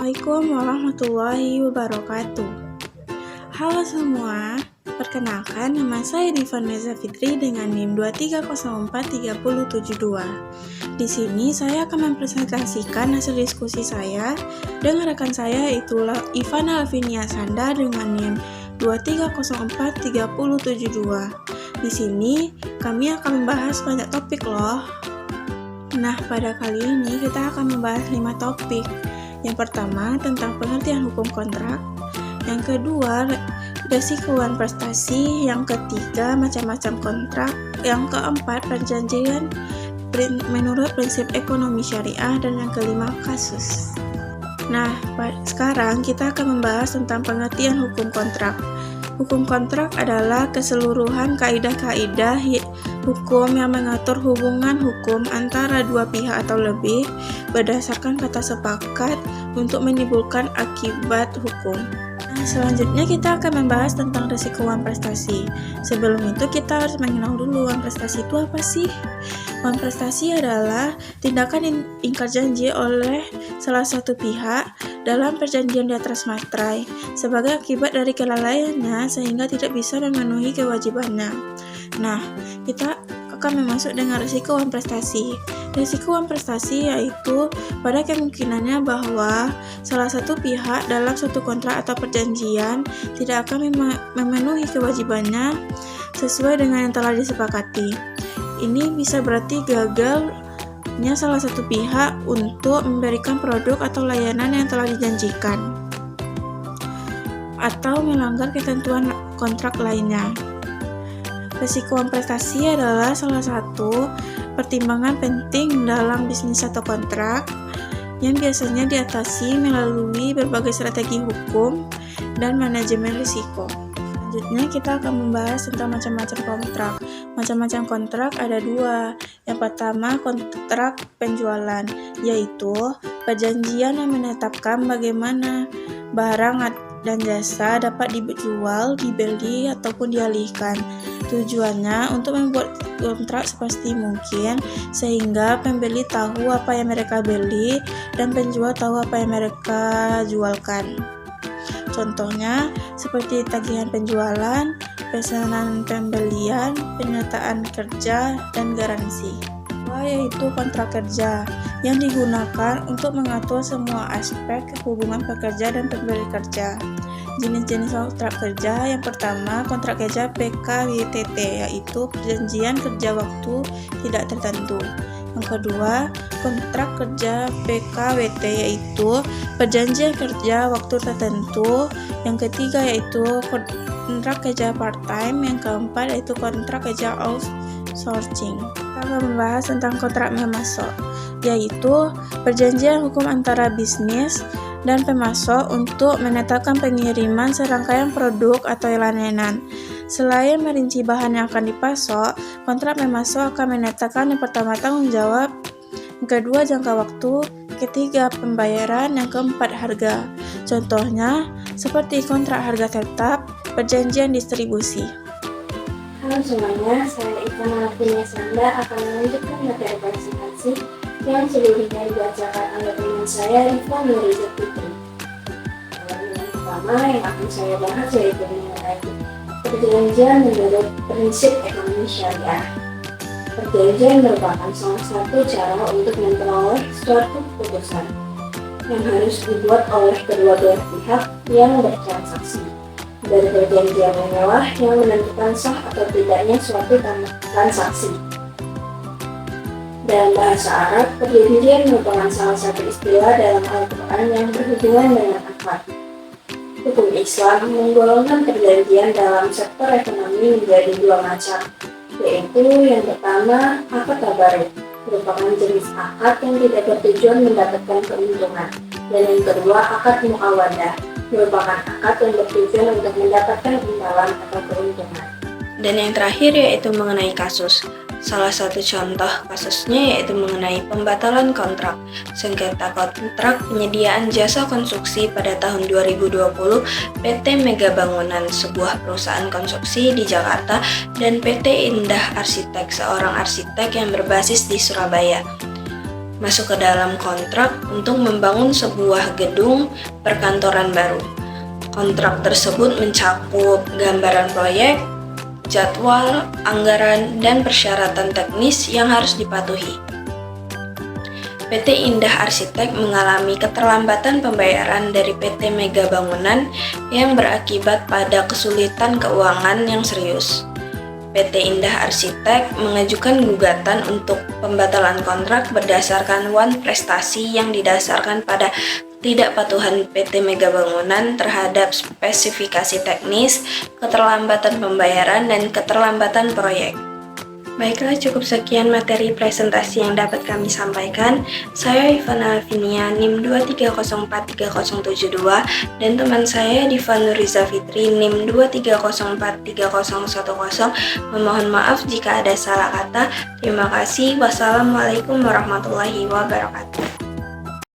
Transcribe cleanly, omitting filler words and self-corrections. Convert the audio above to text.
Assalamualaikum warahmatullahi wabarakatuh. Halo semua, perkenalkan nama saya Divan Meza Fitri dengan NIM 2304372. Di sini saya akan mempresentasikan hasil diskusi saya dengan rekan saya itulah Ivana Alvinia Sanda dengan NIM 2304372. Di sini kami akan membahas banyak topik loh. Nah, pada kali ini kita akan membahas 5 topik. Yang pertama, tentang pengertian hukum kontrak. Yang kedua, resikoan prestasi. Yang ketiga, macam-macam kontrak. Yang keempat, perjanjian menurut prinsip ekonomi syariah. Dan yang kelima, kasus. Nah, sekarang kita akan membahas tentang pengertian hukum kontrak. Hukum kontrak adalah keseluruhan kaidah-kaidah hukum yang mengatur hubungan hukum antara dua pihak atau lebih berdasarkan kata sepakat untuk menimbulkan akibat hukum. Nah, selanjutnya kita akan membahas tentang risiko uang prestasi. Sebelum itu kita harus mengenal dulu uang prestasi itu apa sih? Uang prestasi adalah tindakan ingkar janji oleh salah satu pihak dalam perjanjian di atas materai sebagai akibat dari kelalaiannya sehingga tidak bisa memenuhi kewajibannya. Nah, kita akan masuk dengan risiko uang prestasi. Risiko uang prestasi yaitu pada kemungkinannya bahwa salah satu pihak dalam suatu kontrak atau perjanjian tidak akan memenuhi kewajibannya sesuai dengan yang telah disepakati. Ini bisa berarti gagalnya salah satu pihak untuk memberikan produk atau layanan yang telah dijanjikan atau melanggar ketentuan kontrak lainnya. Risiko uang prestasi adalah salah satu pertimbangan penting dalam bisnis atau kontrak yang biasanya diatasi melalui berbagai strategi hukum dan manajemen risiko. Selanjutnya kita akan membahas tentang macam-macam kontrak. Macam-macam kontrak ada 2. Yang pertama, kontrak penjualan, yaitu perjanjian yang menetapkan bagaimana barang dan jasa dapat dijual, dibeli, ataupun dialihkan. Tujuannya untuk membuat kontrak sepasti mungkin sehingga pembeli tahu apa yang mereka beli dan penjual tahu apa yang mereka jualkan. Contohnya seperti tagihan penjualan, pesanan pembelian, pernyataan kerja, dan garansi. Yaitu kontrak kerja yang digunakan untuk mengatur semua aspek hubungan pekerja dan pemberi kerja. Jenis-jenis kontrak kerja yang pertama, kontrak kerja PKWTT yaitu perjanjian kerja waktu tidak tertentu. Yang kedua, kontrak kerja PKWT yaitu perjanjian kerja waktu tertentu. Yang ketiga yaitu kontrak kerja part-time. Yang keempat yaitu kontrak kerja outsourcing. Kita akan membahas tentang kontrak memasok, yaitu perjanjian hukum antara bisnis dan pemasok untuk menetapkan pengiriman serangkaian produk atau layanan. Selain merinci bahan yang akan dipasok, kontrak memasok akan menetapkan yang pertama tanggung jawab, yang kedua jangka waktu, ketiga pembayaran, yang keempat harga. Contohnya seperti kontrak harga tetap, perjanjian distribusi. Halo semuanya, saya Ivana Alvinia Sanda akan melanjutkan materi presentasi yang sebelumnya dibacakan oleh teman saya Ivana Meza Fitri. Yang pertama yang akan saya bahas yaitu mengenai perjanjian menurut prinsip ekonomi syariah. Perjanjian merupakan salah satu cara untuk memperoleh suatu keputusan yang harus dibuat oleh kedua belah pihak yang bertransaksi. Dari perjanjian mewah yang menentukan sah atau tidaknya suatu transaksi. Dalam bahasa Arab, perjanjian merupakan salah satu istilah dalam Al-Quran yang berhubungan dengan akad. Hukum Islam menggolongkan perjanjian dalam sektor ekonomi menjadi 2 macam, yaitu yang pertama, akad tabarut, merupakan jenis akad yang tidak bertujuan mendapatkan keuntungan, dan yang kedua, akad muawadah, merupakan akad yang bertujuan untuk mendapatkan imbalan atau keuntungan. Dan yang terakhir yaitu mengenai kasus. Salah satu contoh kasusnya yaitu mengenai pembatalan kontrak, sengketa kontrak penyediaan jasa konstruksi pada tahun 2020 PT Mega Bangunan, sebuah perusahaan konstruksi di Jakarta, dan PT Indah Arsitek, seorang arsitek yang berbasis di Surabaya. masuk ke dalam kontrak untuk membangun sebuah gedung perkantoran baru. Kontrak tersebut mencakup gambaran proyek, jadwal, anggaran, dan persyaratan teknis yang harus dipatuhi. PT Indah Arsitek mengalami keterlambatan pembayaran dari PT Mega Bangunan yang berakibat pada kesulitan keuangan yang serius. PT Indah Arsitek mengajukan gugatan untuk pembatalan kontrak berdasarkan wan prestasi yang didasarkan pada ketidakpatuhan PT Mega Bangunan terhadap spesifikasi teknis, keterlambatan pembayaran, dan keterlambatan proyek. Baiklah, cukup sekian materi presentasi yang dapat kami sampaikan. Saya Ivana Alvinia, NIM 230430072, dan teman saya Diva Nuriza Fitri, NIM 230430010. Memohon maaf jika ada salah kata. Terima kasih. Wassalamualaikum warahmatullahi wabarakatuh.